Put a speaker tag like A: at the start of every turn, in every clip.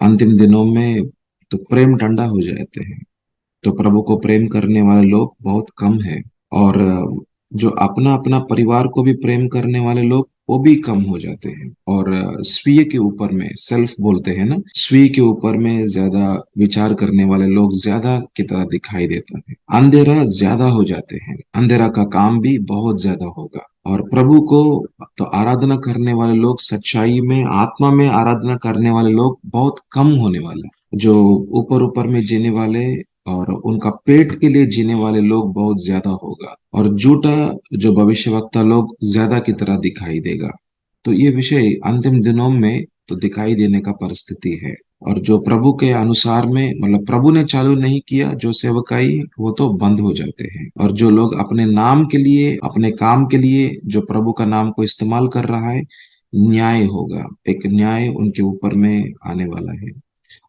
A: अंतिम दिनों में तो प्रेम ठंडा हो जाते हैं। तो प्रभु को प्रेम करने वाले लोग बहुत कम है। और जो अपना अपना परिवार को भी प्रेम करने वाले लोग वो भी कम हो जाते हैं। और स्वीय के ऊपर में सेल्फ बोलते हैं ना, स्वीय के ऊपर में ज्यादा विचार करने वाले लोग ज्यादा की तरह दिखाई देता है। अंधेरा ज्यादा हो जाते हैं, अंधेरा का काम भी बहुत ज्यादा होगा। और प्रभु को तो आराधना करने वाले लोग, सच्चाई में आत्मा में आराधना करने वाले लोग बहुत कम होने वाले हैं। जो ऊपर ऊपर में जीने वाले और उनका पेट के लिए जीने वाले लोग बहुत ज्यादा होगा। और झूठा जो भविष्यवक्ता लोग ज्यादा की तरह दिखाई देगा। तो ये विषय अंतिम दिनों में तो दिखाई देने का परिस्थिति है। और जो प्रभु के अनुसार में, मतलब प्रभु ने चालू नहीं किया जो सेवकाई, वो तो बंद हो जाते हैं। और जो लोग अपने नाम के लिए, अपने काम के लिए जो प्रभु का नाम को इस्तेमाल कर रहा है, न्याय होगा, एक न्याय उनके ऊपर में आने वाला है।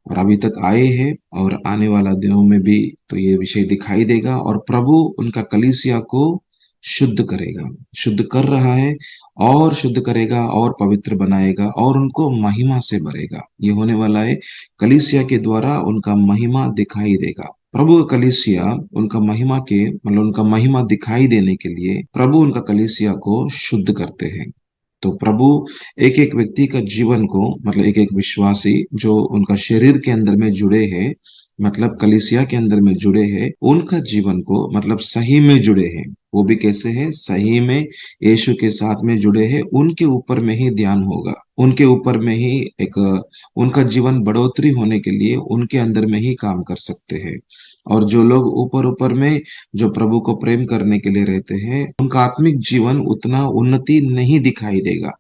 A: और अभी तक आए हैं और आने वाला दिनों में भी तो ये विषय दिखाई देगा। और प्रभु उनका कलीसिया को शुद्ध करेगा, शुद्ध कर रहा है, और शुद्ध करेगा और पवित्र बनाएगा और उनको महिमा से भरेगा। ये होने वाला है। कलीसिया के द्वारा उनका महिमा दिखाई देगा। प्रभु का कलीसिया उनका महिमा के, मतलब उनका महिमा दिखाई देने के लिए प्रभु उनका कलीसिया को शुद्ध करते हैं। तो प्रभु एक एक व्यक्ति का जीवन को, मतलब एक एक विश्वासी जो उनका शरीर के अंदर में जुड़े हैं, मतलब कलीसिया के अंदर में जुड़े हैं, उनका जीवन को मतलब सही में जुड़े हैं। वो भी कैसे हैं? सही में यीशु के साथ में जुड़े हैं। उनके ऊपर में ही ध्यान होगा, उनके ऊपर में ही एक उनका जीवन बढ़ोतरी होने के लिए उनके अंदर में ही काम कर सकते हैं। और जो लोग ऊपर ऊपर में जो प्रभु को प्रेम करने के लिए रहते हैं, उनका आत्मिक जीवन उतना उन्नति नहीं दिखाई देगा।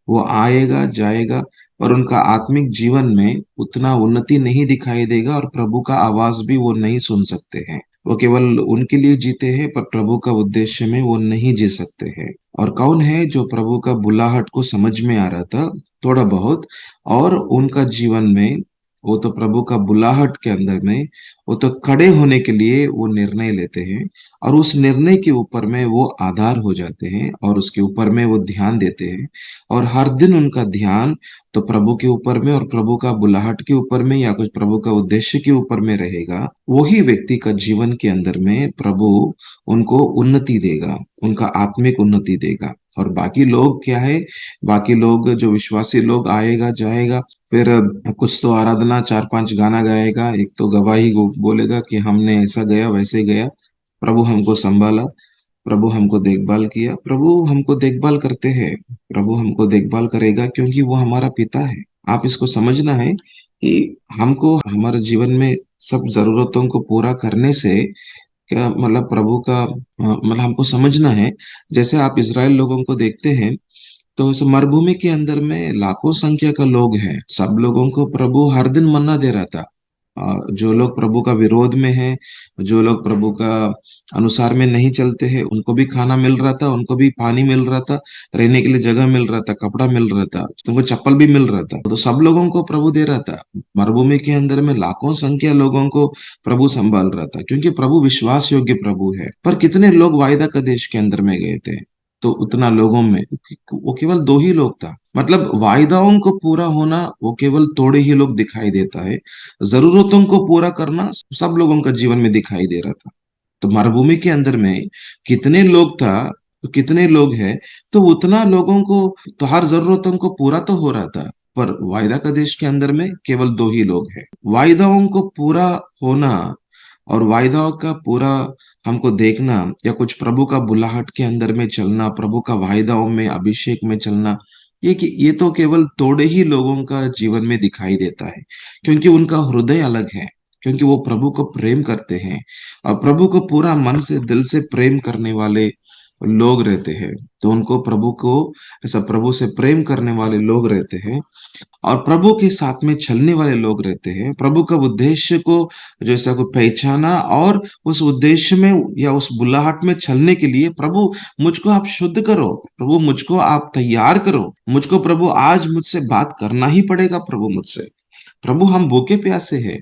A: वो आएगा जाएगा, पर उनका आत्मिक जीवन में उतना उन्नति नहीं दिखाई देगा और प्रभु का आवाज भी वो नहीं सुन सकते हैं। वो केवल उनके लिए जीते हैं, पर प्रभु का उद्देश्य में वो नहीं जी सकते हैं। और कौन है जो प्रभु का बुलाहट को समझ में आ रहा था थोड़ा बहुत, और उनका जीवन में वो तो प्रभु का बुलाहट के अंदर में वो तो खड़े होने के लिए वो निर्णय लेते हैं। और उस निर्णय के ऊपर में वो आधार हो जाते हैं और उसके ऊपर में वो ध्यान देते हैं। और हर दिन उनका ध्यान तो प्रभु के ऊपर में और प्रभु का बुलाहट के ऊपर में या कुछ प्रभु का उद्देश्य के ऊपर में रहेगा। वही व्यक्ति का जीवन के अंदर में प्रभु उनको उन्नति देगा, उनका आत्मिक उन्नति देगा। और बाकी लोग क्या है? बाकी लोग जो विश्वासी लोग आएगा जाएगा, फिर कुछ तो आराधना, चार पांच गाना गाएगा, एक तो गवाही बोलेगा कि हमने ऐसा गया वैसे गया, प्रभु हमको संभाला, प्रभु हमको देखभाल किया। प्रभु हमको देखभाल करते हैं, प्रभु हमको देखभाल करेगा क्योंकि वो हमारा पिता है। आप इसको समझना है कि हमको हमारे जीवन में सब जरूरतों को पूरा करने से क्या मतलब प्रभु का मतलब हमको समझना है। जैसे आप इज़राइल लोगों को देखते हैं, तो इस मरुभूमि के अंदर में लाखों संख्या का लोग हैं। सब लोगों को प्रभु हर दिन मन्ना दे रहा था। जो लोग प्रभु का विरोध में है, जो लोग प्रभु का अनुसार में नहीं चलते हैं, उनको भी खाना मिल रहा था, उनको भी पानी मिल रहा था, रहने के लिए जगह मिल रहा था, कपड़ा मिल रहा था, तुमको चप्पल भी मिल रहा था। तो सब लोगों को प्रभु दे रहा था। मरुभूमि के अंदर में लाखों संख्या लोगों को प्रभु संभाल रहा था, क्योंकि प्रभु विश्वास योग्य प्रभु है। पर कितने लोग वायदा का देश के अंदर में गए थे? तो उतना लोगों में वो केवल दो ही लोग था। मतलब वायदाओं को पूरा होना वो केवल थोड़े ही लोग दिखाई देता है, जरूरतों को पूरा करना सब लोगों का जीवन में दिखाई दे रहा था। तो मरुभूमि के अंदर में कितने लोग था, तो कितने लोग हैं, तो उतना लोगों को तो हर जरूरतों को पूरा तो हो रहा था। पर वायदा का देश के अंदर में केवल दो ही लोग हैं। वायदाओं को पूरा होना और वायदाओं का पूरा हमको देखना, या कुछ प्रभु का बुलाहट के अंदर में चलना, प्रभु का वायदाओं में अभिषेक में चलना, ये तो केवल थोड़े ही लोगों का जीवन में दिखाई देता है, क्योंकि उनका हृदय अलग है, क्योंकि वो प्रभु को प्रेम करते हैं। और प्रभु को पूरा मन से दिल से प्रेम करने वाले लोग रहते हैं। तो उनको प्रभु को ऐसा प्रभु से प्रेम करने वाले लोग रहते हैं, और प्रभु के साथ में चलने वाले लोग रहते हैं। प्रभु का उद्देश्य को जैसा को पहचाना, और उस उद्देश्य में या उस बुलाहट में चलने के लिए, प्रभु मुझको आप शुद्ध करो, प्रभु मुझको आप तैयार करो, मुझको प्रभु आज मुझसे बात करना ही पड़ेगा, प्रभु मुझसे। प्रभु हम भूखे प्यासे हैं,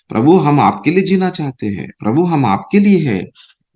A: प्रभु हम आपके लिए जीना चाहते हैं, प्रभु हम आपके लिए है।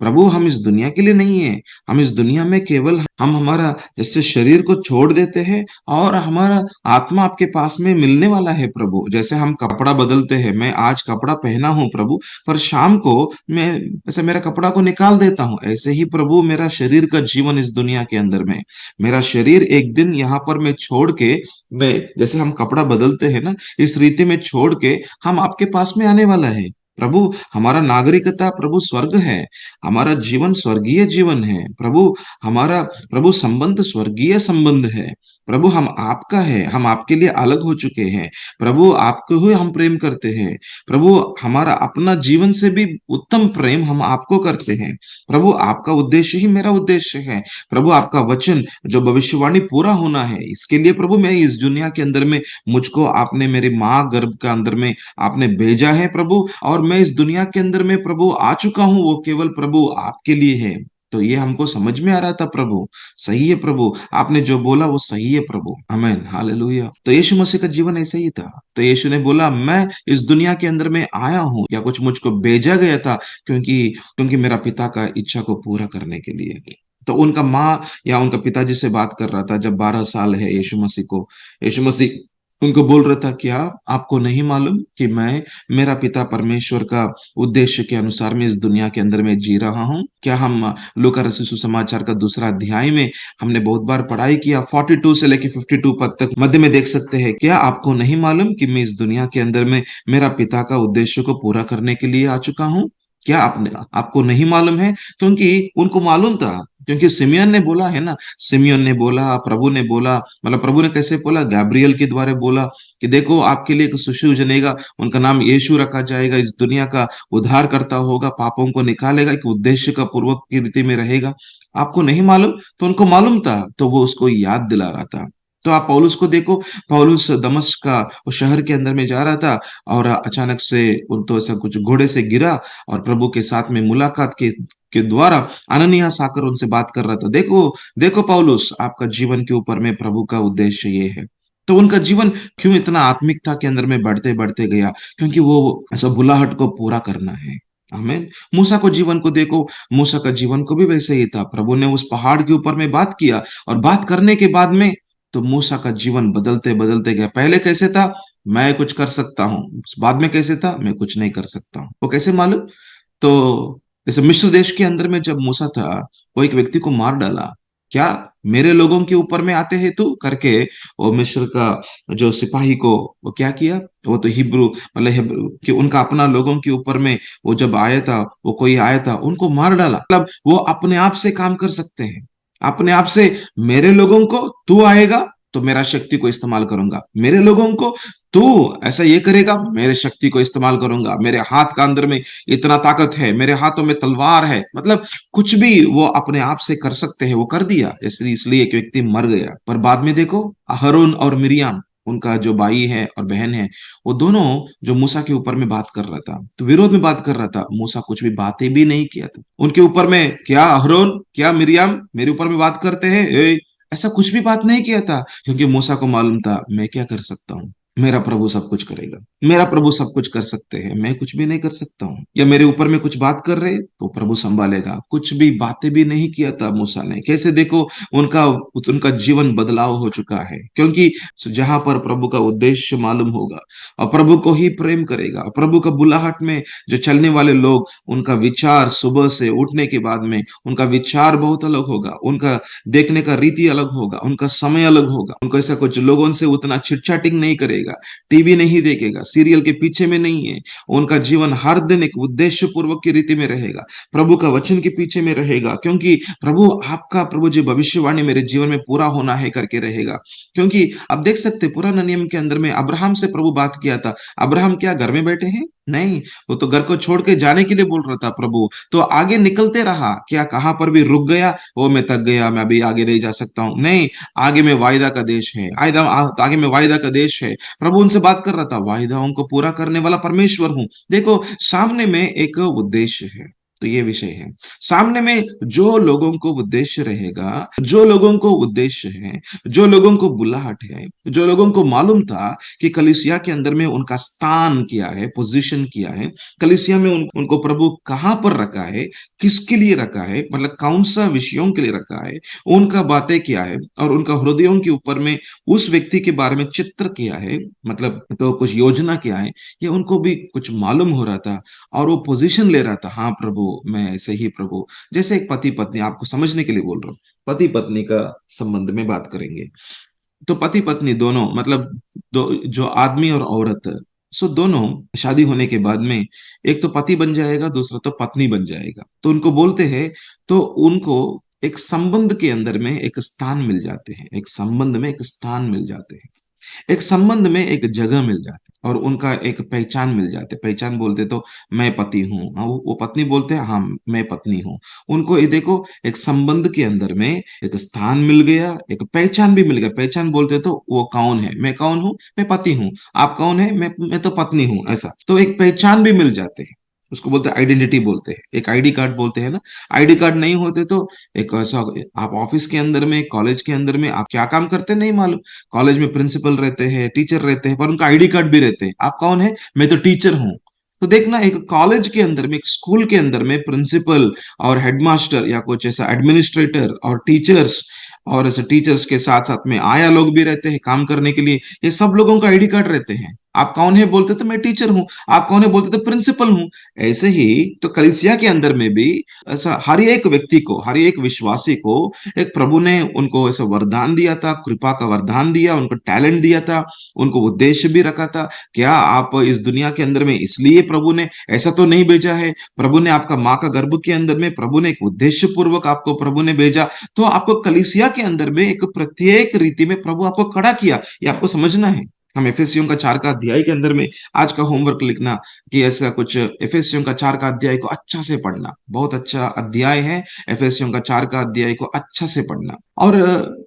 A: प्रभु हम इस दुनिया के लिए नहीं है। हम इस दुनिया में केवल हम हमारा जैसे शरीर को छोड़ देते हैं और हमारा आत्मा आपके पास में मिलने वाला है प्रभु। जैसे हम कपड़ा बदलते हैं, मैं आज कपड़ा पहना हूं प्रभु, पर शाम को मैं ऐसे मेरा कपड़ा को निकाल देता हूं। ऐसे ही प्रभु मेरा शरीर का जीवन इस दुनिया के अंदर में, मेरा शरीर एक दिन यहाँ पर मैं छोड़ के, मैं जैसे हम कपड़ा बदलते हैं ना, इस रीति में छोड़ के हम आपके पास में आने वाला है प्रभु। हमारा नागरिकता प्रभु स्वर्ग है, हमारा जीवन स्वर्गीय जीवन है प्रभु। हमारा प्रभु संबंध स्वर्गीय संबंध है प्रभु। हम आपका है, हम आपके लिए अलग हो चुके हैं प्रभु। आपको ही हम प्रेम करते हैं प्रभु। हमारा अपना जीवन से भी उत्तम प्रेम हम आपको करते हैं प्रभु। आपका उद्देश्य ही मेरा उद्देश्य है प्रभु। आपका वचन जो भविष्यवाणी पूरा होना है, इसके लिए प्रभु मैं इस दुनिया के अंदर में, मुझको आपने मेरी माँ गर्भ का अंदर में आपने भेजा है प्रभु, और मैं इस दुनिया के अंदर में प्रभु आ चुका हूं, वो केवल प्रभु आपके लिए है। तो ये हमको समझ में आ रहा था प्रभु। सही है प्रभु, आपने जो बोला वो सही है प्रभु। आमीन, हालेलुया। तो यीशु मसीह का जीवन ऐसे ही था। तो यीशु ने बोला मैं इस दुनिया के अंदर में आया हूं, या कुछ मुझको भेजा गया था, क्योंकि क्योंकि मेरा पिता का इच्छा को पूरा करने के लिए। तो उनका माँ या उनका पिताजी से बात कर रहा था, जब 12 साल है यीशु मसीह को, यीशु मसीह उनको बोल रहा था, क्या आपको नहीं मालूम कि मैं, मेरा पिता परमेश्वर का उद्देश्य के अनुसार मैं इस दुनिया के अंदर में जी रहा हूँ? क्या हम लूका रचित सुसमाचार का 2 अध्याय में हमने बहुत बार पढ़ाई किया, 42 से लेके 52 पद तक मध्य में देख सकते हैं। क्या आपको नहीं मालूम कि मैं इस दुनिया के अंदर में मेरा पिता का उद्देश्य को पूरा करने के लिए आ चुका हूँ? क्या आपको नहीं मालूम है? क्योंकि उनको मालूम था, क्योंकि सिमियन ने बोला है ना, सिमियन ने बोला, प्रभु ने बोला, मतलब प्रभु ने कैसे बोला, गैब्रियल के द्वारा बोला कि देखो आपके लिए एक शिशु जनेगा, उनका नाम यीशु रखा जाएगा, इस दुनिया का उद्धार करता होगा, पापों को निकालेगा, एक उद्देश्य का पूर्वक की रीति में रहेगा। आपको नहीं मालूम? तो उनको मालूम था, तो वो उसको याद दिला रहा था। तो आप पौलुस को देखो, पौलुस दमिश्क का वो शहर के अंदर में जा रहा था, और अचानक से उन तो ऐसा कुछ घोड़े से गिरा, और प्रभु के साथ में मुलाकात के द्वारा अननियास आकर उनसे बात कर रहा था, देखो देखो पौलुस, आपका जीवन के ऊपर में प्रभु का उद्देश्य ये है। तो उनका जीवन क्यों इतना आत्मिकता के अंदर में बढ़ते बढ़ते गया? क्योंकि वो ऐसा बुलाहट को पूरा करना है। आमीन। मूसा को जीवन को देखो, मूसा का जीवन को भी वैसे ही था। प्रभु ने उस पहाड़ के ऊपर में बात किया, और बात करने के बाद में तो मूसा का जीवन बदलते बदलते गया। पहले कैसे था? मैं कुछ कर सकता हूँ। बाद में कैसे था? मैं कुछ नहीं कर सकता हूँ। वो कैसे मालूम? तो जैसे मिस्र देश के अंदर में जब मूसा था, वो एक व्यक्ति को मार डाला। क्या मेरे लोगों के ऊपर में आते हैं तू करके, वो मिस्र का जो सिपाही को वो क्या किया, वो तो हिब्रू मतलब हिब्रू कि उनका अपना लोगों के ऊपर में वो जब आया था, वो कोई आया था, उनको मार डाला। मतलब वो अपने आप से काम कर सकते हैं, अपने आप से। मेरे लोगों को तू आएगा तो मेरा शक्ति को इस्तेमाल करूंगा, मेरे लोगों को तू ऐसा ये करेगा, मेरे शक्ति को इस्तेमाल करूंगा, मेरे हाथ का अंदर में इतना ताकत है, मेरे हाथों में तलवार है। मतलब कुछ भी वो अपने आप से कर सकते हैं, वो कर दिया। इसलिए एक व्यक्ति मर गया। पर बाद में देखो, अहरोन और मिरियाम, उनका जो भाई है और बहन है, वो दोनों जो मूसा के ऊपर में बात कर रहा था, तो विरोध में बात कर रहा था, मूसा कुछ भी बातें भी नहीं किया था उनके ऊपर में। क्या अहरोन, क्या मिरियाम मेरे ऊपर में बात करते हैं? ऐसा कुछ भी बात नहीं किया था, क्योंकि मूसा को मालूम था मैं क्या कर सकता हूँ, मेरा प्रभु सब कुछ करेगा, मेरा प्रभु सब कुछ कर सकते हैं, मैं कुछ भी नहीं कर सकता हूँ। या मेरे ऊपर में कुछ बात कर रहे तो प्रभु संभालेगा। कुछ भी बातें भी नहीं किया था मूसा ने। कैसे देखो, उनका उनका जीवन बदलाव हो चुका है, क्योंकि जहां पर प्रभु का उद्देश्य मालूम होगा और प्रभु को ही प्रेम करेगा, प्रभु का बुलाहट में जो चलने वाले लोग, उनका विचार सुबह से उठने के बाद में उनका विचार बहुत अलग होगा, उनका देखने का रीति अलग होगा, उनका समय अलग होगा। उनको ऐसा कुछ लोगों से उतना चिटचैटिंग नहीं करेगा, टीवी नहीं देखेगा, सीरियल के पीछे में नहीं है। उनका जीवन हर दिन एक उद्देश्य पूर्वक की रीति में रहेगा, प्रभु का वचन के पीछे में रहेगा, क्योंकि प्रभु आपका, प्रभु जो भविष्यवाणी मेरे जीवन में पूरा होना है करके रहेगा। क्योंकि आप देख सकते पुराना नियम के अंदर में अब्राहम से प्रभु बात किया था। अब्राहम क्या घर में बैठे हैं? नहीं, वो तो घर को छोड़ के जाने के लिए बोल रहा था प्रभु, तो आगे निकलते रहा। क्या कहां पर भी रुक गया, वो मैं थक गया, मैं अभी आगे नहीं जा सकता हूं? नहीं, आगे में वायदा का देश है, आगे में वायदा का देश है। प्रभु उनसे बात कर रहा था, वायदाओं को पूरा करने वाला परमेश्वर हूं। देखो सामने में एक उद्देश्य है, तो ये विषय है। सामने में जो लोगों को उद्देश्य रहेगा, जो लोगों को उद्देश्य है, जो लोगों को बुलाहट है, जो लोगों को मालूम था कि कलीसिया के अंदर में उनका स्थान क्या है, पोजीशन क्या है, कलीसिया में उनको प्रभु कहाँ पर रखा है, किसके लिए रखा है, मतलब कौन सा विषयों के लिए रखा है, उनका बातें क्या है, और उनका हृदयों के ऊपर में उस व्यक्ति के बारे में चित्र क्या है, मतलब तो कुछ योजना क्या है, ये उनको भी कुछ मालूम हो रहा था। और वो पोजीशन ले रहा था, हाँ प्रभु मैं ऐसे ही प्रभु। जैसे एक पति पत्नी, आपको समझने के लिए बोल रहा हूँ, पति पत्नी का संबंध में बात करेंगे। तो पति पत्नी दोनों, मतलब जो आदमी और औरत, सो दोनों शादी होने के बाद में एक तो पति बन जाएगा, दूसरा तो पत्नी बन जाएगा। तो उनको बोलते हैं, तो उनको एक संबंध के अंदर में एक स्थान मिल जाते हैं, एक संबंध में एक स्थान मिल जाते हैं, एक संबंध में एक जगह मिल जाती है, और उनका एक पहचान मिल जाती है। पहचान बोलते तो मैं पति हूँ, हाँ वो पत्नी बोलते हैं हाँ मैं पत्नी हूँ। उनको ये देखो, एक संबंध के अंदर में एक स्थान मिल गया, एक पहचान भी मिल गया। पहचान बोलते तो वो कौन है, मैं कौन हूँ, मैं पति हूँ। आप कौन है, मैं तो पत्नी हूँ, ऐसा। तो एक पहचान भी मिल जाते हैं। उसको बोलते हैं आइडेंटिटी, बोलते हैं एक आईडी कार्ड बोलते हैं ना। आईडी कार्ड नहीं होते तो एक ऐसा, आप ऑफिस के अंदर में, कॉलेज के अंदर में आप क्या काम करते हैं नहीं मालूम। कॉलेज में प्रिंसिपल रहते हैं, टीचर रहते हैं, पर उनका आईडी कार्ड भी रहते हैं। आप कौन है, मैं तो टीचर हूँ। तो देखना, एक कॉलेज के अंदर में, एक स्कूल के अंदर में प्रिंसिपल और हेडमास्टर या कुछ ऐसा एडमिनिस्ट्रेटर और टीचर्स, और ऐसे टीचर्स के साथ साथ में आया लोग भी रहते हैं काम करने के लिए। ये सब लोगों का आईडी कार्ड रहते हैं। आप कौन है बोलते तो मैं टीचर हूँ, आप कौन है बोलते तो प्रिंसिपल हूँ। ऐसे ही तो कलीसिया के अंदर में भी ऐसा हर एक व्यक्ति को, हर एक विश्वासी को एक प्रभु ने उनको ऐसा वरदान दिया था, कृपा का वरदान दिया, उनको टैलेंट दिया था, उनको उद्देश्य भी रखा था। क्या आप इस दुनिया के अंदर में इसलिए प्रभु ने ऐसा तो नहीं भेजा है। प्रभु ने आपका माँ का गर्भ के अंदर में प्रभु ने एक उद्देश्य पूर्वक आपको प्रभु ने भेजा। तो आपको कलीसिया के अंदर में एक प्रत्येक रीति में प्रभु आपको खड़ा किया, ये आपको समझना है। हम एफेसियों का 4 का अध्याय के अंदर में आज का होमवर्क लिखना कि ऐसा कुछ, एफेसियों का 4 का अध्याय को अच्छा से पढ़ना, बहुत अच्छा अध्याय है। एफेसियों का 4 का अध्याय को अच्छा से पढ़ना। और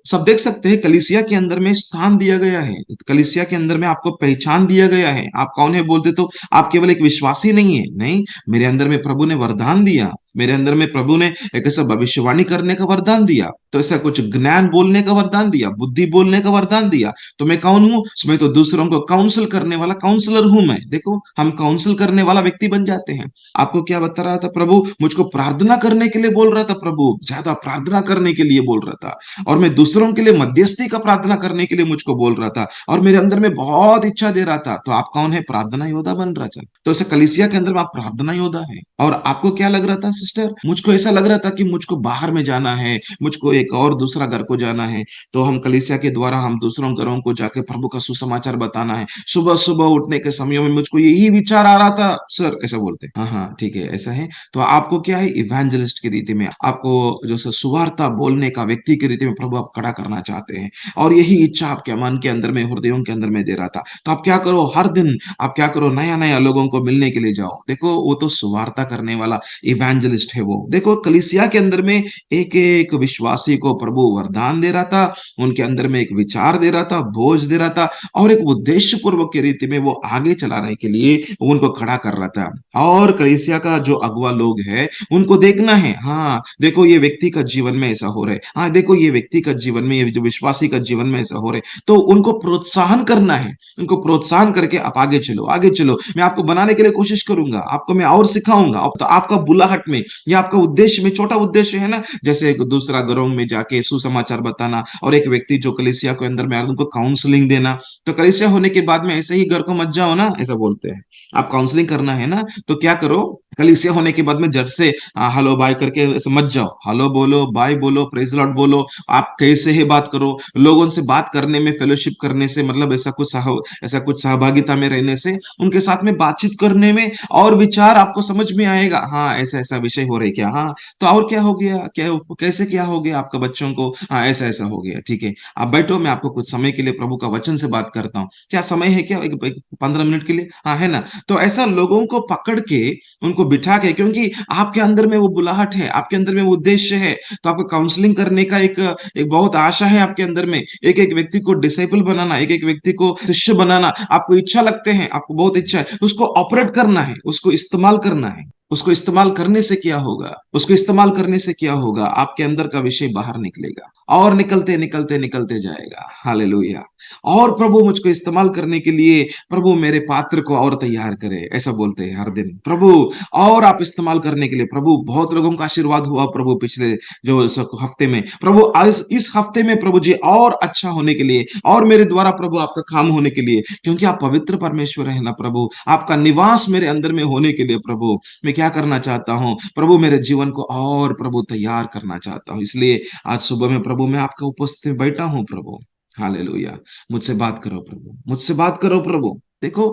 A: सब देख सकते हैं कलीसिया के अंदर में स्थान दिया गया है, कलीसिया के अंदर में आपको पहचान दिया गया है। आप कौन है बोलते तो आप केवल एक विश्वासी नहीं है, नहीं, मेरे अंदर में प्रभु ने वरदान दिया, मेरे अंदर में प्रभु ने एक ऐसा भविष्यवाणी करने का वरदान दिया, तो ऐसा कुछ ज्ञान बोलने का वरदान दिया, बुद्धि बोलने का वरदान दिया। तो मैं कौन हूं, मैं तो दूसरों को काउंसिल करने वाला काउंसलर हूं। मैं देखो, हम काउंसिल करने वाला व्यक्ति बन जाते हैं। आपको क्या बता रहा था प्रभु, मुझको प्रार्थना करने के लिए बोल रहा था, प्रभु ज्यादा प्रार्थना करने के लिए बोल रहा था, और मैं दूसरों के लिए मध्यस्थी का प्रार्थना करने के लिए मुझको बोल रहा था, और मेरे अंदर में बहुत इच्छा दे रहा था। तो आप कौन है, प्रार्थना योद्धा बन रहा था। तो ऐसे कलीसिया के अंदर में आप प्रार्थना योद्धा है। और आपको क्या लग रहा था सिस्टर, मुझको ऐसा लग रहा था कि मुझको बाहर में जाना है, मुझको एक और दूसरा घर को जाना है, तो हम कलीसिया के द्वारा हम दूसरों घरों को जाके प्रभु का सुसमाचार बताना है। सुबह सुबह उठने के समय में मुझको यही विचार आ रहा था सर, ऐसा बोलते, हाँ हाँ ठीक है ऐसा है। तो आपको क्या है, इवेंजलिस्ट की रीति में आपको जो सुवार्ता बोलने का व्यक्ति की रीति में प्रभु आप खड़ा करना चाहते हैं, और यही इच्छा आपके मन के अंदर में, हृदयों के अंदर में दे रहा था। तो आप क्या करो, हर दिन आप क्या करो, नया नया लोगों को मिलने के लिए जाओ। देखो वो तो सुवार्ता करने वाला इवेंजलिस्ट है वो। देखो कलीसिया के अंदर में एक एक विश्वासी को प्रभु वरदान दे रहा था, उनके अंदर में एक विचार दे रहा था, बोझ दे रहा था, और एक उद्देश्य पूर्वक की रीति में वो आगे चलाने के लिए उनको खड़ा कर रहा था। और कलीसिया का जो अगुवा लोग है उनको देखना है, हाँ देखो ये व्यक्ति का जीवन में ऐसा हो रहा है, हाँ देखो ये व्यक्ति का जीवन में, ये जो विश्वासी का जीवन में ऐसा हो रहा है, तो उनको प्रोत्साहन करना है। उनको प्रोत्साहन करके आप आगे चलो, आगे चलो, मैं आपको बनाने के लिए कोशिश करूंगा, आपको मैं और सिखाऊंगा। तो आपका बुलाहट में या आपका उद्देश्य में, छोटा उद्देश्य है ना, जैसे एक दूसरा घरों में जाके सुसमाचार बताना, और एक व्यक्ति जो कलीसिया के अंदर में आ रहा है, उनको काउंसलिंग देना। तो कलीसिया होने के बाद में ऐसे ही घर को मत जाओ ना, ऐसा बोलते हैं। आप काउंसलिंग करना है ना, तो क्या करो, कलीसिया होने के बाद में जट से हेलो बाय करके ऐसे मत जाओ। हेलो बोलो, बाय बोलो, प्रेज लॉर्ड बोलो, आप कैसे ही बात करो। लोगों से बात करने में, फेलोशिप करने से, मतलब ऐसा कुछ सहभागिता में रहने से, उनके साथ में बातचीत करने में और विचार आपको समझ में आएगा, हाँ ऐसा ऐसा विषय हो रहा है क्या, हाँ तो और क्या हो गया, क्या कैसे क्या हो गया आपका बच्चों को, हाँ ऐसा ऐसा हो गया, ठीक है आप बैठो, मैं आपको कुछ समय के लिए प्रभु का वचन से बात करता हूँ। क्या समय है क्या, एक 15 मिनट के लिए, हाँ है ना। तो ऐसा लोगों को पकड़ के, उनको बिठा के, क्योंकि आपके अंदर में वो बुलाहट है, आपके अंदर में वो उद्देश्य है, तो आपको काउंसलिंग करने का एक एक बहुत आशा है आपके अंदर में। एक एक व्यक्ति को डिसाइपल बनाना, एक एक व्यक्ति को शिष्य बनाना, आपको इच्छा लगते हैं, आपको बहुत इच्छा है, उसको ऑपरेट करना है, उसको इस्तेमाल करना है। उसको इस्तेमाल करने से क्या होगा, उसको इस्तेमाल करने से क्या होगा, आपके अंदर का विषय बाहर निकलेगा और निकलते निकलते निकलते जाएगा। हालेलुया। और प्रभु मुझको इस्तेमाल करने के लिए, प्रभु मेरे पात्र को और तैयार करे, ऐसा बोलते हैं हर दिन प्रभु। और आप इस्तेमाल करने के लिए प्रभु, बहुत लोगों का आशीर्वाद हुआ प्रभु पिछले जो हफ्ते में प्रभु, आज इस हफ्ते में प्रभु जी और अच्छा होने के लिए, और मेरे द्वारा प्रभु आपका काम होने के लिए, क्योंकि आप पवित्र परमेश्वर है ना प्रभु, आपका निवास मेरे अंदर में होने के लिए प्रभु मैं क्या करना चाहता हूं प्रभु, मेरे जीवन को और प्रभु तैयार करना चाहता हूं। इसलिए आज सुबह में प्रभु मैं आपका उपस्थित बैठा हूं प्रभु। हालेलुया। मुझसे बात करो प्रभु, मुझसे बात करो प्रभु। देखो,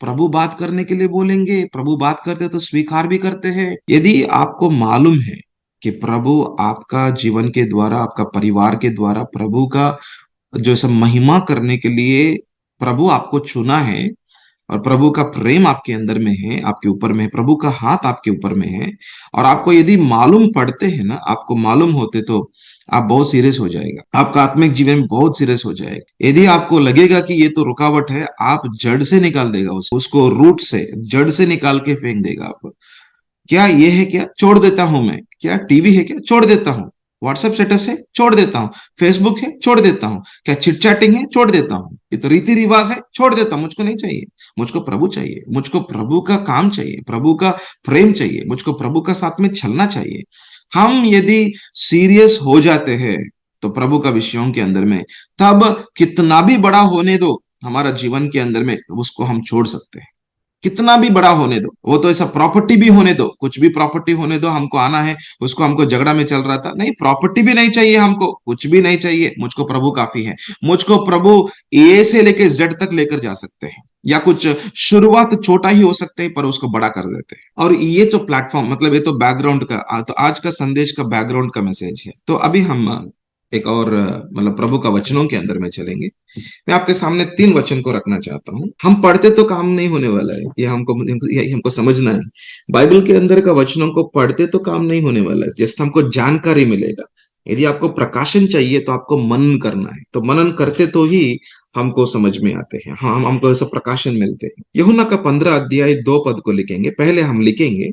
A: प्रभु बात करने के लिए बोलेंगे, प्रभु बात करते तो स्वीकार भी करते हैं। यदि आपको मालूम है कि प्रभु आपका जीवन के द्वारा, आपका परिवार के द्वारा प्रभु का जो सब महिमा करने के लिए प्रभु आपको चुना है, और प्रभु का प्रेम आपके अंदर में है, आपके ऊपर में है, प्रभु का हाथ आपके ऊपर में है, और आपको यदि मालूम पड़ते हैं ना, आपको मालूम होते, तो आप बहुत सीरियस हो जाएगा, आपका आत्मिक जीवन में बहुत सीरियस हो जाएगा। यदि आपको लगेगा कि ये तो रुकावट है, आप जड़ से निकाल देगा उसको रूट से, जड़ से निकाल के फेंक देगा आप। क्या ये है, क्या छोड़ देता हूं मैं, क्या टीवी है, क्या छोड़ देता हूँ, व्हाट्सएप स्टेटस है छोड़ देता हूँ, फेसबुक है छोड़ देता हूँ, क्या चिट चैटिंग है छोड़ देता हूँ, ये तो रीति रिवाज है छोड़ देता हूँ, मुझको नहीं चाहिए। मुझको प्रभु चाहिए, मुझको प्रभु का काम चाहिए, प्रभु का प्रेम चाहिए, मुझको प्रभु का साथ में चलना चाहिए। हम यदि सीरियस हो जाते हैं तो प्रभु का विषयों के अंदर में, तब कितना भी बड़ा होने दो हमारा जीवन के अंदर में, उसको हम छोड़ सकते हैं। कितना भी बड़ा होने दो, वो तो ऐसा प्रॉपर्टी भी होने दो, कुछ भी प्रॉपर्टी होने दो, हमको आना है उसको, हमको झगड़ा में चल रहा था, नहीं प्रॉपर्टी भी नहीं चाहिए, हमको कुछ भी नहीं चाहिए, मुझको प्रभु काफी है। मुझको प्रभु ए से लेके जेड तक लेकर जा सकते हैं, या कुछ शुरुआत छोटा ही हो सकते हैं पर उसको बड़ा कर देते हैं। और ये जो प्लेटफॉर्म, मतलब ये तो बैकग्राउंड का, तो आज का संदेश का बैकग्राउंड का मैसेज है। तो अभी हम एक और मतलब प्रभु का वचनों के अंदर में चलेंगे। मैं आपके सामने 3 वचन को रखना चाहता हूं। हम पढ़ते तो काम नहीं होने वाला है, ये हमको समझना है। बाइबल के अंदर का वचनों को पढ़ते तो काम नहीं होने वाला है, जैसे हमको जानकारी मिलेगा। यदि आपको प्रकाशन चाहिए तो आपको मनन करना है, तो मनन करते तो ही हमको समझ में आते हैं, हाँ हमको ऐसा प्रकाशन मिलते हैं। यूहन्ना का 15 अध्याय 2 पद को लिखेंगे, पहले हम लिखेंगे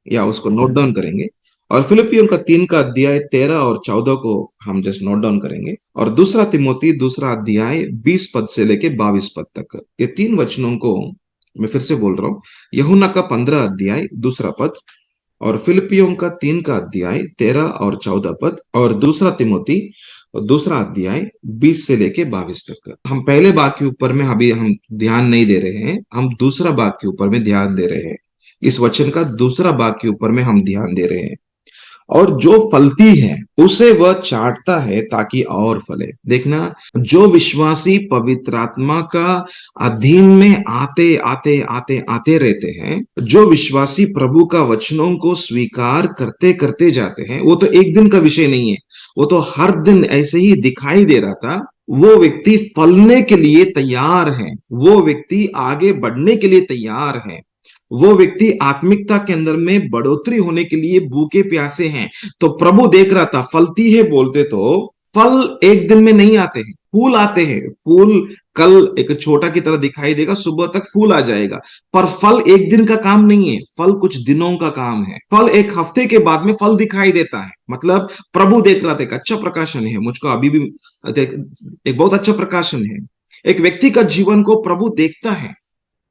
A: या उसको नोट डाउन करेंगे। और फिलिपियों का 3 का अध्याय 13 और 14 को हम जस्ट नोट डाउन करेंगे। और दूसरा तिमोती दूसरा अध्याय 20 पद से लेके 22 पद तक, ये 3 वचनों को मैं फिर से बोल रहा हूँ। यूहन्ना का 15 अध्याय दूसरा पद, और फिलिपियों का 3 का अध्याय 13 और 14 पद, और दूसरा तिमोती दूसरा अध्याय 20 से लेके 22 तक। हम पहले भाग के ऊपर में अभी हम ध्यान नहीं दे रहे हैं, हम दूसरा भाग के ऊपर में ध्यान दे रहे हैं। इस वचन का दूसरा भाग के ऊपर में हम ध्यान दे रहे हैं। और जो फलती है उसे वह चाटता है ताकि और फले। देखना, जो विश्वासी पवित्र आत्मा का अधीन में आते आते आते आते रहते हैं, जो विश्वासी प्रभु का वचनों को स्वीकार करते करते जाते हैं, वो तो एक दिन का विषय नहीं है, वो तो हर दिन ऐसे ही दिखाई दे रहा था। वो व्यक्ति फलने के लिए तैयार है, वो व्यक्ति आगे बढ़ने के लिए तैयार है, वो व्यक्ति आत्मिकता के अंदर में बढ़ोतरी होने के लिए भूखे प्यासे हैं। तो प्रभु देख रहा था, फलती है बोलते तो फल एक दिन में नहीं आते हैं, फूल आते हैं। फूल कल एक छोटा की तरह दिखाई देगा, सुबह तक फूल आ जाएगा, पर फल एक दिन का काम नहीं है, फल कुछ दिनों का काम है। फल एक हफ्ते के बाद में फल दिखाई देता है। मतलब प्रभु देख रहा था, एक अच्छा प्रकाशन है, मुझको अभी भी एक बहुत अच्छा प्रकाशन है। एक व्यक्ति का जीवन को प्रभु देखता है,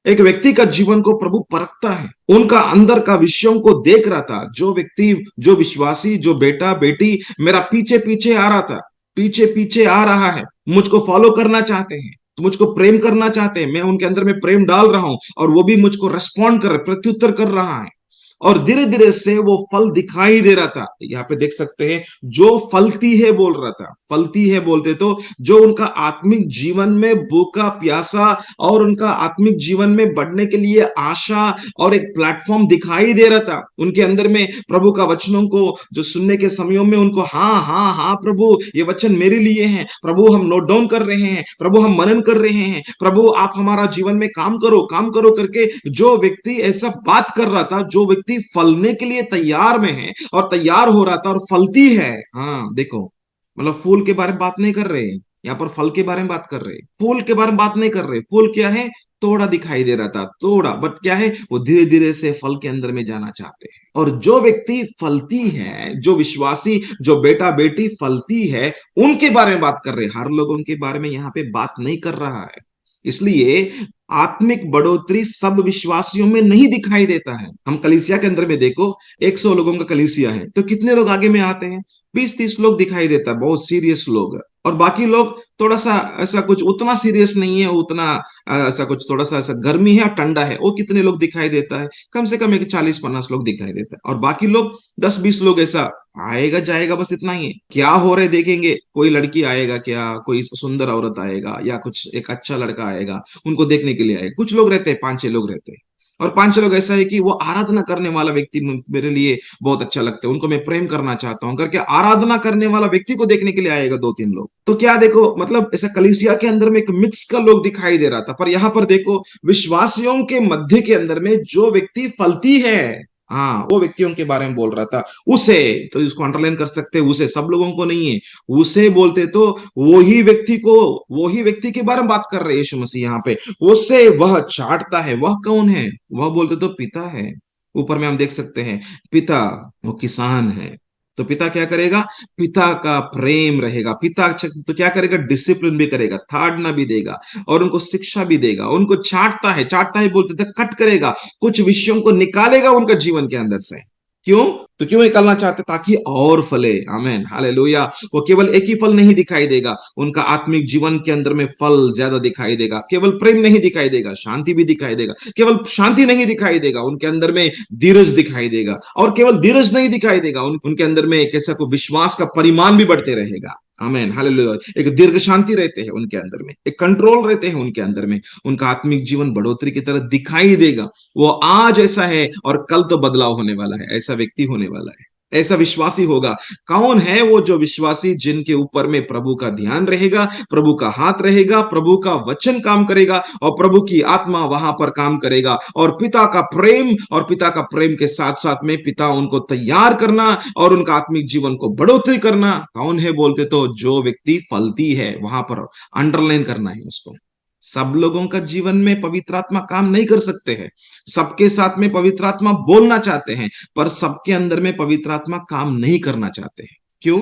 A: एक व्यक्ति का जीवन को प्रभु परखता है, उनका अंदर का विषयों को देख रहा था। जो व्यक्ति, जो विश्वासी, जो बेटा बेटी मेरा पीछे पीछे आ रहा था, पीछे पीछे आ रहा है, मुझको फॉलो करना चाहते हैं, तो मुझको प्रेम करना चाहते हैं, मैं उनके अंदर में प्रेम डाल रहा हूं, और वो भी मुझको रेस्पॉन्ड कर, प्रत्युत्तर कर रहा है, और धीरे धीरे से वो फल दिखाई दे रहा था। यहाँ पे देख सकते हैं, जो फलती है बोल रहा था, फलती है बोलते तो जो उनका आत्मिक जीवन में भूखा प्यासा और उनका आत्मिक जीवन में बढ़ने के लिए आशा और एक प्लेटफॉर्म दिखाई दे रहा था उनके अंदर में। प्रभु का वचनों को जो सुनने के समयों में उनको हाँ हाँ हाँ प्रभु ये वचन मेरे लिए हैं, प्रभु हम नोट डाउन कर रहे हैं, प्रभु हम मनन कर रहे हैं, प्रभु आप हमारा जीवन में काम करो करके जो व्यक्ति ऐसा बात कर रहा था, जो व्यक्ति फलने के लिए तैयार में है और तैयार हो रहा था और फलती है। हाँ देखो, मतलब फूल के बारे में बात नहीं कर रहे, यहाँ पर फल के बारे में बात कर रहे, फूल के बारे में बात नहीं कर रहे। फूल क्या है? थोड़ा दिखाई दे रहा था, थोड़ा, बट क्या है, वो धीरे धीरे से फल के अंदर में जाना चाहते हैं। और जो व्यक्ति फलती है, जो विश्वासी, जो बेटा बेटी फलती है, उनके बारे में बात कर रहे हैं। हर लोग उनके बारे में यहाँ पे बात नहीं कर रहा है। इसलिए आत्मिक बढ़ोतरी सब विश्वासियों में नहीं दिखाई देता है। हम कलीसिया के अंदर में देखो, 100 लोगों का कलीसिया है, तो कितने लोग आगे में आते हैं? 20-30 लोग दिखाई देता है, बहुत सीरियस लोग। और बाकी लोग थोड़ा सा ऐसा कुछ उतना सीरियस नहीं है, उतना ऐसा कुछ थोड़ा सा ऐसा गर्मी है और ठंडा है, वो कितने लोग दिखाई देता है? कम से कम एक 40-50 लोग दिखाई देता है। और बाकी लोग 10-20 लोग, ऐसा आएगा जाएगा, बस इतना ही है। क्या हो रहे देखेंगे, कोई लड़की आएगा क्या, कोई सुंदर औरत आएगा, या कुछ एक अच्छा लड़का आएगा, उनको देखने के लिए आए। कुछ लोग रहते हैं, 5-6 लोग रहते हैं। और 5-6 लोग ऐसा है कि वो आराधना करने वाला व्यक्ति मेरे लिए बहुत अच्छा लगता है, उनको मैं प्रेम करना चाहता हूँ करके आराधना करने वाला व्यक्ति को देखने के लिए आएगा 2-3 लोग। तो क्या देखो, मतलब ऐसा कलीसिया के अंदर में एक मिक्स का लोग दिखाई दे रहा था। पर यहाँ पर देखो, विश्वासियों के मध्य के अंदर में जो व्यक्ति फलती है, हाँ, वो व्यक्तियों के बारे में बोल रहा था। उसे, तो इसको अंडरलाइन कर सकते हैं, उसे, सब लोगों को नहीं है। उसे बोलते तो वही व्यक्ति को, वही व्यक्ति के बारे में बात कर रहे हैं यीशु मसीह यहाँ पे। उसे वह चाटता है, वह कौन है? वह बोलते तो पिता है। ऊपर में हम देख सकते हैं, पिता वो किसान है। तो पिता क्या करेगा? पिता का प्रेम रहेगा। पिता तो क्या करेगा? डिसिप्लिन भी करेगा, ताड़ना भी देगा, और उनको शिक्षा भी देगा। उनको चाटता है, चाटता है बोलते थे, कट करेगा, कुछ विषयों को निकालेगा उनका जीवन के अंदर से। क्यों? तो क्यों निकालना चाहते? ताकि और फले। आमेन, हालेलुया। वो केवल एक ही फल नहीं दिखाई देगा, उनका आत्मिक जीवन के अंदर में फल ज्यादा दिखाई देगा। केवल प्रेम नहीं दिखाई देगा, शांति भी दिखाई देगा। केवल शांति नहीं दिखाई देगा, उनके अंदर में धीरज दिखाई देगा। और केवल धीरज नहीं दिखाई देगा, उनके अंदर में एक ऐसा को विश्वास का परिमाण भी बढ़ते रहेगा। आमेन, हालेलुया। एक दीर्घ शांति रहते हैं उनके अंदर में, एक कंट्रोल रहते हैं उनके अंदर में। उनका आत्मिक जीवन बढ़ोतरी की तरह दिखाई देगा। वो आज ऐसा है और कल तो बदलाव होने वाला है, ऐसा व्यक्ति होने वाला है, ऐसा विश्वासी होगा। कौन है वो? जो विश्वासी जिनके ऊपर में प्रभु का ध्यान रहेगा, प्रभु का हाथ रहेगा, प्रभु का वचन काम करेगा, और प्रभु की आत्मा वहां पर काम करेगा। और पिता का प्रेम, और पिता का प्रेम के साथ साथ में पिता उनको तैयार करना और उनका आत्मिक जीवन को बढ़ोतरी करना। कौन है बोलते तो जो व्यक्ति फलती है, वहां पर अंडरलाइन करना है उसको। सब लोगों का जीवन में पवित्र आत्मा काम नहीं कर सकते हैं। सबके साथ में पवित्र आत्मा बोलना चाहते हैं, पर सबके अंदर में पवित्र आत्मा काम नहीं करना चाहते हैं। क्यों?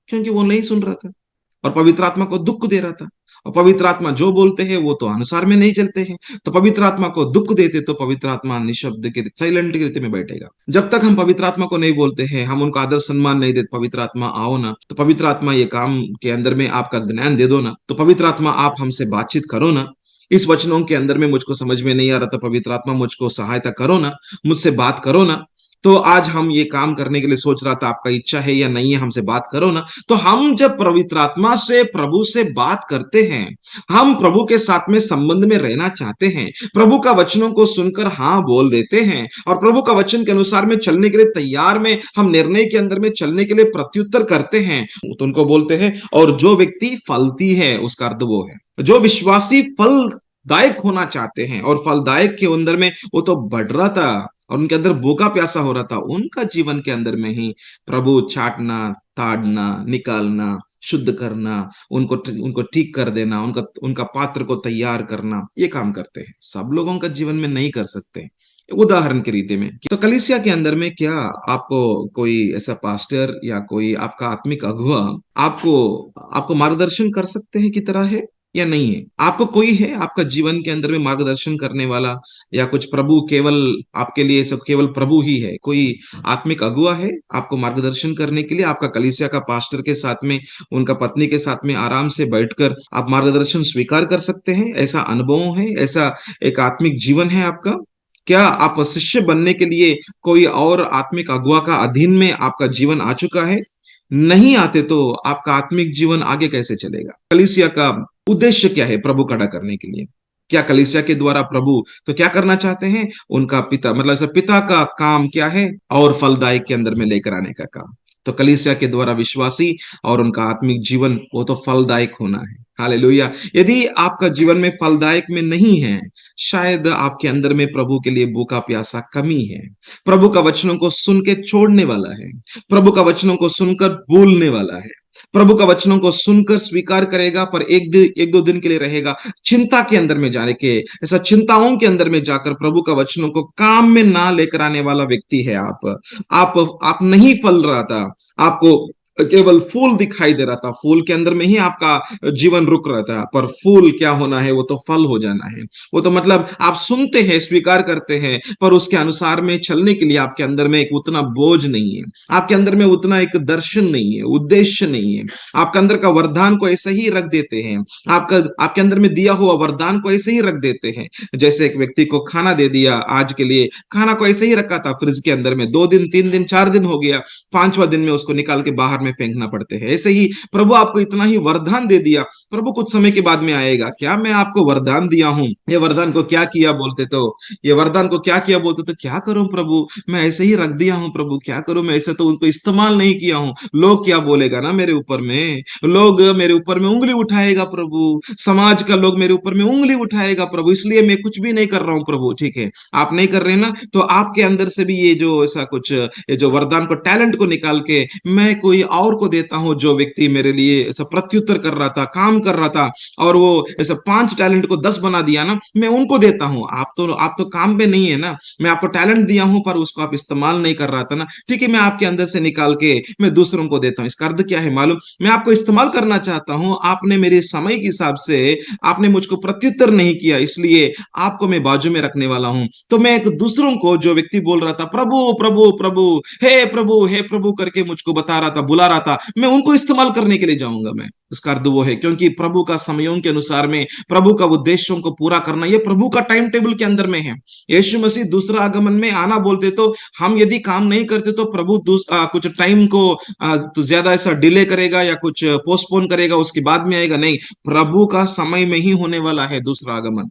A: क्योंकि वो नहीं सुन रहा था और पवित्र आत्मा को दुख दे रहा था। और पवित्र आत्मा जो बोलते हैं वो तो अनुसार में नहीं चलते हैं। तो पवित्र आत्मा को दुख देते तो पवित्र आत्मा निशब्द के साइलेंट के रीति में बैठेगा। जब तक हम पवित्र आत्मा को नहीं बोलते हैं, हम उनको आदर सम्मान नहीं देते, पवित्र आत्मा आओ ना, तो पवित्र आत्मा ये काम के अंदर में आपका ज्ञान दे दो ना, तो पवित्र आत्मा आप हमसे बातचीत करो ना, इस वचनों के अंदर में मुझको समझ में नहीं आ रहा था, पवित्र आत्मा मुझको सहायता करो ना, मुझसे बात करो ना। तो आज हम ये काम करने के लिए सोच रहा था, आपका इच्छा है या नहीं है, हमसे बात करो ना। तो हम जब पवित्र आत्मा से, प्रभु से बात करते हैं, हम प्रभु के साथ में संबंध में रहना चाहते हैं, प्रभु का वचनों को सुनकर हाँ बोल देते हैं, और प्रभु का वचन के अनुसार में चलने के लिए तैयार में, हम निर्णय के अंदर में चलने के लिए प्रत्युत्तर करते हैं, तो उनको बोलते हैं। और जो व्यक्ति फलती है, उसका अर्थ वो है, जो विश्वासी फलदायक होना चाहते हैं, और फलदायक के अंदर में वो तो बढ़ रहा था और उनके अंदर भूखा प्यासा हो रहा था, उनका जीवन के अंदर में ही प्रभु चाटना, ताड़ना, निकालना, शुद्ध करना, उनको उनको ठीक कर देना, उनका उनका पात्र को तैयार करना, ये काम करते हैं। सब लोगों का जीवन में नहीं कर सकते। उदाहरण के रीति में, तो कलीसिया के अंदर में क्या आपको कोई ऐसा पास्टर या कोई आपका आत्मिक अगुवा आपको आपको मार्गदर्शन कर सकते हैं की तरह है या नहीं है? आपको कोई है आपका जीवन के अंदर में मार्गदर्शन करने वाला, या कुछ प्रभु केवल आपके लिए सब केवल प्रभु ही है? कोई आत्मिक अगुवा है आपको मार्गदर्शन करने के लिए? आपका कलीसिया का पास्टर के साथ में, उनका पत्नी के साथ में आराम से बैठकर आप मार्गदर्शन स्वीकार कर सकते हैं? ऐसा अनुभव है, ऐसा एक आत्मिक जीवन है आपका? क्या आप शिष्य बनने के लिए कोई और आत्मिक अगुवा का अधीन में आपका जीवन आ चुका है? नहीं आते तो आपका आत्मिक जीवन आगे कैसे चलेगा? कलीसिया का उद्देश्य क्या है प्रभु खड़ा करने के लिए? क्या कलीसिया के द्वारा प्रभु तो क्या करना चाहते हैं? उनका पिता, मतलब ऐसा पिता का काम क्या है? और फलदायक के अंदर में लेकर आने का काम। तो कलीसिया के द्वारा विश्वासी और उनका आत्मिक जीवन वो तो फलदायक होना है। हालेलुया। यदि आपका जीवन में फलदायक में नहीं है, शायद आपके अंदर में प्रभु के लिए भूखा प्यासा कमी है। प्रभु का वचनों को सुन के छोड़ने वाला है, प्रभु का वचनों को सुनकर भूलने वाला है। प्रभु का वचनों को सुनकर स्वीकार करेगा, पर एक दो दिन के लिए रहेगा चिंता के अंदर में जाने के, ऐसा चिंताओं के अंदर में जाकर प्रभु का वचनों को काम में ना लेकर आने वाला व्यक्ति है आप नहीं फल रहा था, आपको केवल फूल दिखाई दे रहा था, फूल के अंदर में ही आपका जीवन रुक रहा था, पर फूल क्या होना है, वो तो फल हो जाना है। वो तो मतलब आप सुनते हैं, स्वीकार करते हैं, पर उसके अनुसार में चलने के लिए आपके अंदर में एक उतना बोझ नहीं है, आपके अंदर में उतना एक दर्शन नहीं है, उद्देश्य नहीं है। आपके अंदर का वरदान को ऐसे ही रख देते हैं, आपका आपके अंदर में दिया हुआ वरदान को ऐसे ही रख देते हैं। जैसे एक व्यक्ति को खाना दे दिया, आज के लिए खाना को ऐसे ही रखा था फ्रिज के अंदर में, 2 दिन 3 दिन 4 दिन हो गया, 5वां दिन में उसको निकाल के बाहर में फेंकना पड़ते हैं। ऐसे ही प्रभु आपको इतना ही वरदान दे दिया, प्रभु कुछ समय के बाद में आएगा, क्या मैं आपको वरदान दिया हूं, ये वरदान को क्या किया बोलते, तो ये वरदान को क्या किया बोलते, तो क्या करूं प्रभु, मैं ऐसे ही रख दिया हूं प्रभु, क्या करूं, मैं ऐसे तो उनको इस्तेमाल नहीं किया हूं, लोग क्या बोलेगा ना मेरे ऊपर में, लोग मेरे ऊपर में उंगली उठाएगा प्रभु, समाज का लोग मेरे ऊपर में उंगली उठाएगा प्रभु, इसलिए मैं कुछ भी नहीं कर रहा हूं प्रभु। ठीक है, आप नहीं कर रहे ना, तो आपके अंदर से भी ये जो ऐसा कुछ, ये जो वरदान को, टैलेंट को निकाल के मैं कोई और को देता हूं, जो व्यक्ति मेरे लिए ऐसा प्रत्युत्तर कर रहा था, काम कर रहा था, और वो ऐसा 5 टैलेंट को 10 बना दिया ना, मैं उनको देता हूं। आप तो काम पे नहीं है ना, मैं आपको टैलेंट दिया हूं पर उसको आप इस्तेमाल नहीं कर रहा था ना, ठीक है, मैं आपके अंदर से निकाल के मैं दूसरों को देता हूं। इसका अर्थ क्या है मालूम, मैं आपको इस्तेमाल करना चाहता हूं, आपने मेरे समय के हिसाब से आपने मुझको प्रत्युत्तर नहीं किया, इसलिए आपको मैं बाजू में रखने वाला हूं। तो मैं एक दूसरों को, जो व्यक्ति बोल रहा था प्रभु प्रभु प्रभु, हे प्रभु करके मुझको बता रहा था, बुला रहा था, मैं उनको इस्तेमाल करने के लिए जाऊंगा मैं। उसका अर्थ वो है, क्योंकि प्रभु का समयों के अनुसार में प्रभु का उद्देश्यों को पूरा करना, ये प्रभु का टाइम टेबल के अंदर में है। यीशु मसीह दूसरा आगमन में आना बोलते तो हम यदि काम नहीं करते तो प्रभु कुछ टाइम को तो ज्यादा ऐसा डिले करेगा या कुछ पोस्टपोन करेगा, उसके बाद में आएगा, नहीं, प्रभु का समय में ही होने वाला है दूसरा आगमन।